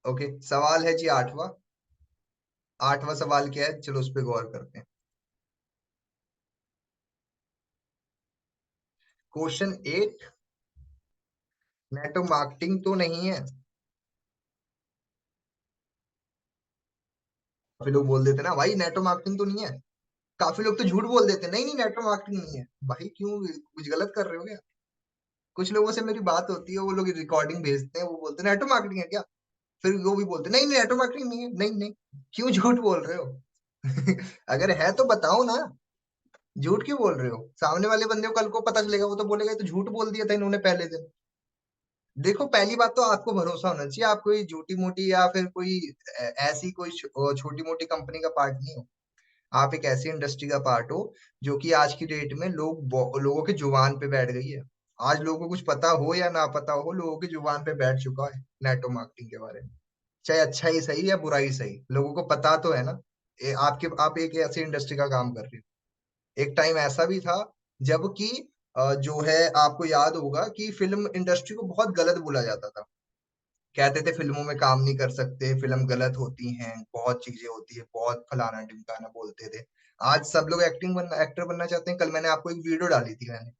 Okay, सवाल है जी आठवां। आठवां सवाल क्या है, चलो उस पर गौर करते हैं। क्वेश्चन 8। नेटवर्क मार्केटिंग तो नहीं है। काफी लोग बोल देते ना भाई नेटवर्क मार्केटिंग तो नहीं है। काफी लोग तो झूठ बोल देते नहीं नहीं नेटवर्क मार्केटिंग नहीं है। भाई क्यों, कुछ गलत कर रहे हो क्या? कुछ लोगों से मेरी बात होती है, वो लोग रिकॉर्डिंग भेजते हैं, वो बोलते हैं नेटवर्क मार्केटिंग है क्या। फिर वो भी बोलते हैं नहीं नहीं नेटवर्क मार्केटिंग नहीं है, नहीं नहीं। क्यों झूठ बोल रहे हो? अगर है तो बताओ ना। झूठ क्यों बोल रहे हो? सामने वाले बंदे को कल को पता चलेगा, वो तो बोलेगा "ये तो झूठ बोल दिया था इन्होंने पहले दिन"। देखो, पहली बात तो आपको भरोसा होना चाहिए, आप कोई झूठी मोटी या फिर कोई ऐसी कोई छोटी मोटी कंपनी का पार्ट नहीं हो। आप एक ऐसी इंडस्ट्री का पार्ट हो जो कि आज की डेट में लोगों के जुबान पे बैठ गई है। आज लोगों को कुछ पता हो या ना पता हो, लोगों की जुबान पे बैठ चुका है नेटवर्क मार्केटिंग के बारे में। चाहे अच्छा ही सही या बुरा ही सही, लोगों को पता तो है ना। आप एक ऐसी इंडस्ट्री का काम कर रहे हो। एक टाइम ऐसा भी था जबकि जो है, आपको याद होगा कि फिल्म इंडस्ट्री को बहुत गलत बोला जाता था। कहते थे फिल्मों में काम नहीं कर सकते, फिल्म गलत होती हैं, बहुत चीजें होती है, बहुत फलाना ढिमकाना बोलते थे। आज सब लोग एक्टर बनना चाहते हैं। कल मैंने आपको एक वीडियो डाली थी, मैंने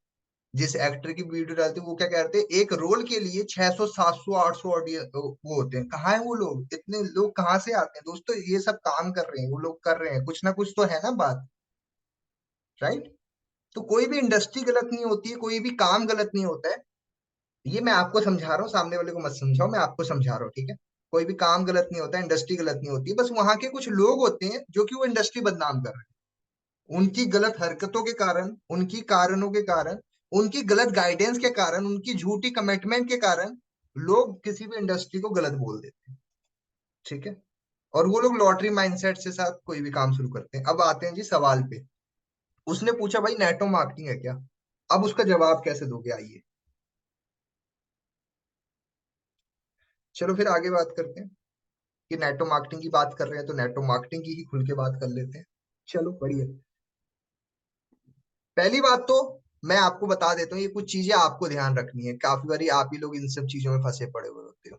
जिस एक्टर की वीडियो डालती है वो क्या कहते हैं, एक रोल के लिए 600 700 800 ऑडियंस वो होते हैं। कहाँ है वो लोग, इतने लोग कहाँ से आते हैं दोस्तों? ये सब काम कर रहे हैं, वो लोग कर रहे हैं, कुछ ना कुछ तो है ना बात। राइट। तो कोई भी इंडस्ट्री गलत नहीं होती है, कोई भी काम गलत नहीं होता है। ये मैं आपको समझा रहा हूँ, सामने वाले को मत समझाओ, मैं आपको समझा रहा हूँ, ठीक है। कोई भी काम गलत नहीं होता, इंडस्ट्री गलत नहीं होती, बस वहां के कुछ लोग होते हैं जो कि वो इंडस्ट्री बदनाम कर रहे हैं। उनकी गलत हरकतों के कारण, उनकी कारणों के कारण, उनकी गलत गाइडेंस के कारण, उनकी झूठी कमिटमेंट के कारण लोग किसी भी इंडस्ट्री को गलत बोल देते हैं। ठीक है। और वो लोग लॉटरी माइंडसेट से साथ कोई भी काम शुरू करते हैं। अब आते हैं जी सवाल पे। उसने पूछा भाई नेटवर्क मार्केटिंग है क्या। अब उसका जवाब कैसे दोगे, आइए। चलो फिर आगे बात करते हैं कि नेटवर्क मार्केटिंग की बात कर रहे हैं तो नेटवर्क मार्केटिंग की ही खुल के बात कर लेते हैं। चलो बढ़िया। पहली बात तो मैं आपको बता देता हूँ, ये कुछ चीजें आपको ध्यान रखनी है। काफी बारी आप ही लोग इन सब चीजों में फंसे पड़े हुए होते हो।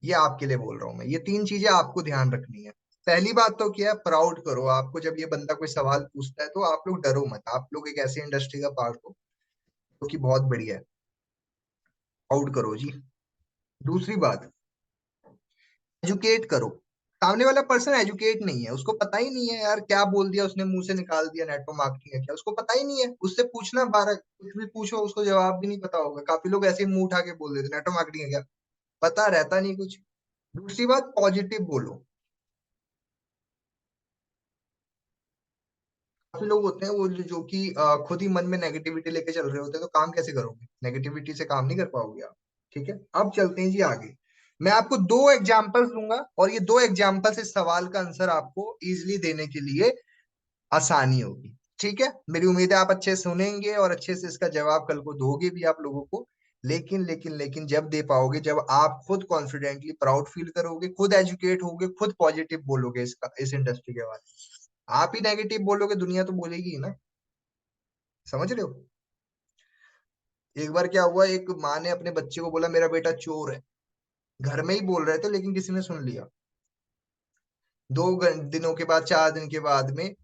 ये आपके लिए बोल रहा हूँ मैं, ये तीन चीजें आपको ध्यान रखनी है। पहली बात तो क्या है, प्राउड करो आपको। जब ये बंदा कोई सवाल पूछता है तो आप लोग डरो मत, आप लोग एक ऐसी इंडस्ट्री का पार्ट हो जो कि बहुत बढ़िया है। प्राउड करो जी। दूसरी बात, एजुकेट करो। सामने वाला पर्सन एजुकेट नहीं है, उसको पता ही नहीं है यार, क्या बोल दिया उसने, मुंह से निकाल दिया नेटवर्क मार्केटिंग है क्या, उसको पता ही नहीं है। उससे पूछना, 12 कुछ भी पूछो, उसको जवाब भी नहीं पता होगा। काफी लोग ऐसे ही मुंह उठा के बोल देते नेटवर्क मार्केटिंग है क्या, पता रहता नहीं कुछ। दूसरी बात, पॉजिटिव बोलो। काफी लोग होते हैं वो जो कि खुद ही मन में नेगेटिविटी लेके चल रहे होते हैं, तो काम कैसे करोगे? नेगेटिविटी से काम नहीं कर पाओगे आप। ठीक है, अब चलते हैं जी आगे। मैं आपको दो एग्जाम्पल्स दूंगा और ये दो एग्जाम्पल से इस सवाल का आंसर आपको इजिली देने के लिए आसानी होगी। ठीक है, मेरी उम्मीद है आप अच्छे से सुनेंगे और अच्छे से इसका जवाब कल को दोगे भी आप लोगों को। लेकिन जब दे पाओगे, जब आप खुद कॉन्फिडेंटली प्राउड फील करोगे, खुद एजुकेट होगे, खुद पॉजिटिव बोलोगे इसका, इस इंडस्ट्री के बारे में। आप ही नेगेटिव बोलोगे, दुनिया तो बोलेगी ही ना। समझ रहे हो? एक बार क्या हुआ, एक माँ ने अपने बच्चे को बोला मेरा बेटा चोर है। घर में ही बोल रहे थे लेकिन किसी ने सुन लिया। दिनों के बाद, 4 दिन के बाद में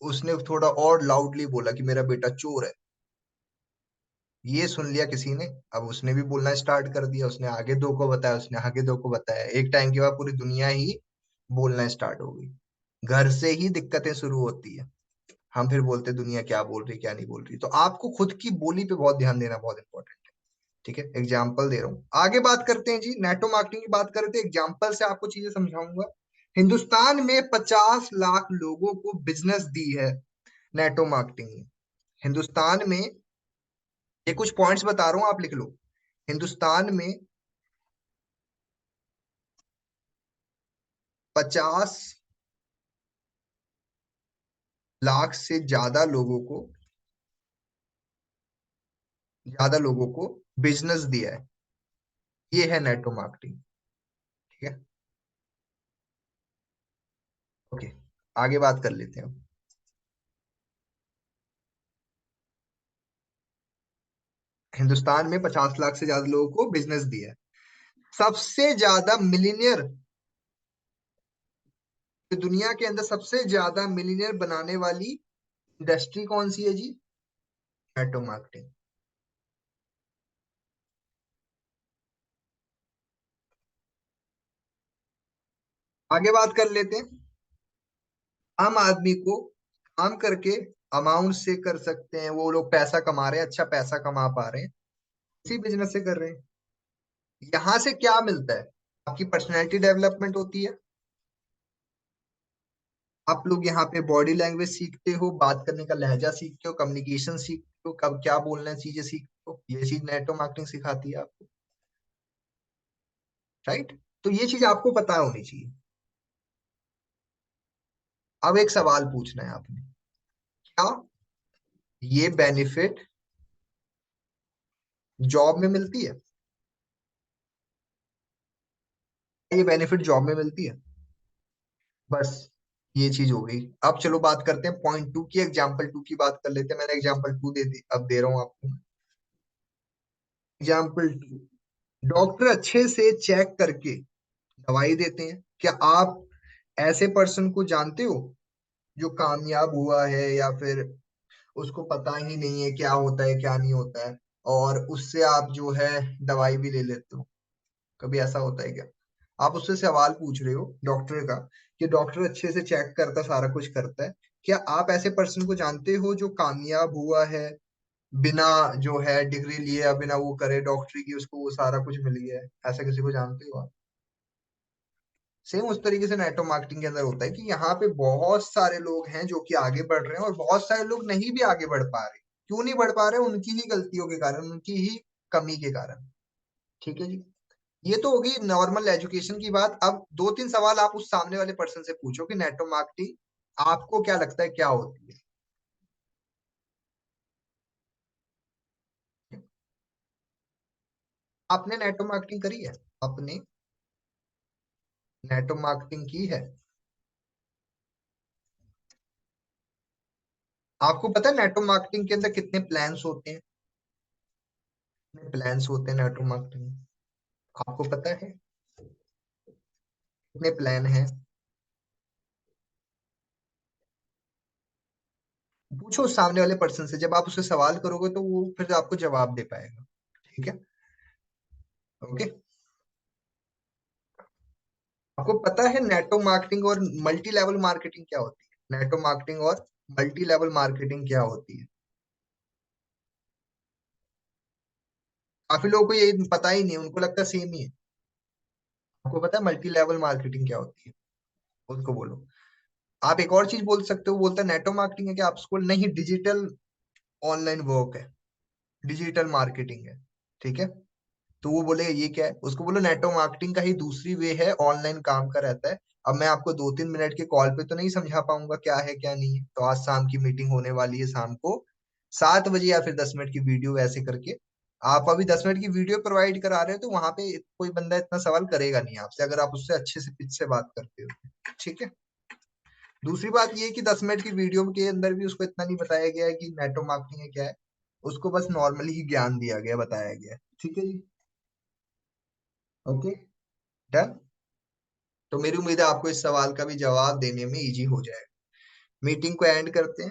उसने थोड़ा और लाउडली बोला कि मेरा बेटा चोर है। ये सुन लिया किसी ने। अब उसने भी बोलना स्टार्ट कर दिया, उसने आगे दो को बताया, उसने आगे दो को बताया। एक टाइम के बाद पूरी दुनिया ही बोलना स्टार्ट हो गई। घर से ही दिक्कतें शुरू होती है। हम फिर बोलते दुनिया क्या बोल रही क्या नहीं बोल रही। तो आपको खुद की बोली पे बहुत ध्यान देना बहुत इंपॉर्टेंट है। ठीक है, एग्जाम्पल दे रहा हूँ। आगे बात करते हैं जी, नेटो मार्केटिंग की बात करें तो एग्जाम्पल से आपको चीजें समझाऊंगा। हिंदुस्तान में 50 लाख लोगों को बिजनेस दी है नेटो मार्केटिंग ने। हिंदुस्तान में, ये कुछ पॉइंट्स बता रहा हूं, आप लिख लो। हिंदुस्तान में 50 लाख से ज्यादा लोगों को बिजनेस दिया है। ये है नेटवर्क मार्केटिंग। ठीक है। ओके, आगे बात कर लेते हैं। हिंदुस्तान में 50 लाख से ज्यादा लोगों को बिजनेस दिया है। सबसे ज्यादा मिलीनियर, दुनिया के अंदर सबसे ज्यादा मिलीनियर बनाने वाली इंडस्ट्री कौन सी है जी? Network marketing. आगे बात कर लेते हैं। आम आदमी को काम करके अमाउंट से कर सकते हैं, वो लोग पैसा कमा रहे हैं, अच्छा पैसा कमा पा रहे हैं, इसी बिजनेस से कर रहे हैं। यहाँ से क्या मिलता है? आपकी पर्सनैलिटी डेवलपमेंट होती है। आप लोग यहाँ पे बॉडी लैंग्वेज सीखते हो, बात करने का लहजा सीखते हो, कम्युनिकेशन सीखते हो, कब क्या बोलना है चीजें सीखते हो, ये चीज नेटवर्क मार्केटिंग सिखाती है आपको। राइट? तो ये चीज आपको पता होनी चाहिए। अब एक सवाल पूछना है आपने, क्या ये बेनिफिट जॉब में मिलती है? ये बेनिफिट जॉब में मिलती है? बस ये चीज हो गई। अब चलो बात करते हैं पॉइंट टू की, एग्जाम्पल टू की बात कर लेते हैं। मैंने एग्जाम्पल टू दे दी, अब दे रहा हूँ आपको। एग्जाम्पल टू, डॉक्टर अच्छे से चेक करके दवाई देते हैं। क्या आप ऐसे पर्सन को जानते हो जो कामयाब हुआ है, या फिर उसको पता ही नहीं है क्या होता है क्या नहीं होता है, और उससे आप जो है दवाई भी ले लेते हो? कभी ऐसा होता है क्या? आप उससे सवाल पूछ रहे हो डॉक्टर का, कि डॉक्टर अच्छे से चेक करता, सारा कुछ करता है, क्या आप ऐसे पर्सन को जानते हो जो कामयाब हुआ है बिना जो है डिग्री लिए या बिना वो करे डॉक्टरी की, उसको वो सारा कुछ मिल गया है? ऐसा किसी को जानते हो आप? सेम उस तरीके से नेटवर्क मार्केटिंग के अंदर होता है कि यहाँ पे बहुत सारे लोग हैं जो कि आगे बढ़ रहे हैं, और बहुत सारे लोग नहीं भी आगे बढ़ पा रहे। क्यों नहीं बढ़ पा रहे? उनकी ही गलतियों के कारण, उनकी ही कमी के कारण। ठीक है जी। ये तो होगी नॉर्मल एजुकेशन की बात। अब दो तीन सवाल आप उस सामने वाले पर्सन से पूछो कि नेटवर्क मार्केटिंग आपको क्या लगता है क्या होती है? आपने नेटवर्क मार्केटिंग करी है? आपने नेटवर्क मार्केटिंग की है? आपको पता है नेटवर्क मार्केटिंग के अंदर कितने प्लान्स होते हैं? कितने प्लान्स होते हैं नेटवर्क मार्केटिंग में? आपको पता है कितने प्लान हैं? पूछो उस सामने वाले पर्सन से, जब आप उससे सवाल करोगे तो वो फिर आपको जवाब दे पाएगा। ठीक है? ओके। आपको पता है नेटवर्क मार्केटिंग और मल्टी लेवल मार्केटिंग क्या होती है? नेटवर्क मार्केटिंग और मल्टी लेवल मार्केटिंग क्या होती है? काफी लोगों को ये पता ही नहीं, उनको लगता है सेम ही है। आपको पता है मल्टी लेवल मार्केटिंग क्या होती है? उसको बोलो। आप एक और चीज बोल सकते हो, बोलता है नेटवर्क मार्केटिंग है क्या, आप उसको नहीं, डिजिटल ऑनलाइन वर्क है, डिजिटल मार्केटिंग है। ठीक है? तो वो बोलेगा ये क्या है, उसको बोलो नेटवर्क मार्केटिंग का ही दूसरी वे है, ऑनलाइन काम का रहता है। अब मैं आपको 2-3 मिनट के कॉल पे तो नहीं समझा पाऊंगा क्या है क्या नहीं है, तो आज शाम की मीटिंग होने वाली है, शाम को 7 बजे, या फिर 10 मिनट की वीडियो ऐसे करके। आप अभी 10 मिनट की वीडियो प्रोवाइड करा रहे हो, तो वहां पे कोई बंदा इतना सवाल करेगा नहीं आपसे, अगर आप उससे अच्छे से पिच से बात करते हो। ठीक है? दूसरी बात ये है कि 10 मिनट की वीडियो के अंदर भी उसको इतना नहीं बताया गया है कि नेटवर्क मार्केटिंग है क्या है। उसको बस नॉर्मली ही ज्ञान दिया गया, बताया गया है। ठीक है जी। ओके। डन। तो मेरी उम्मीद है आपको इस सवाल का भी जवाब देने में इजी हो जाएगा। मीटिंग को एंड करते हैं।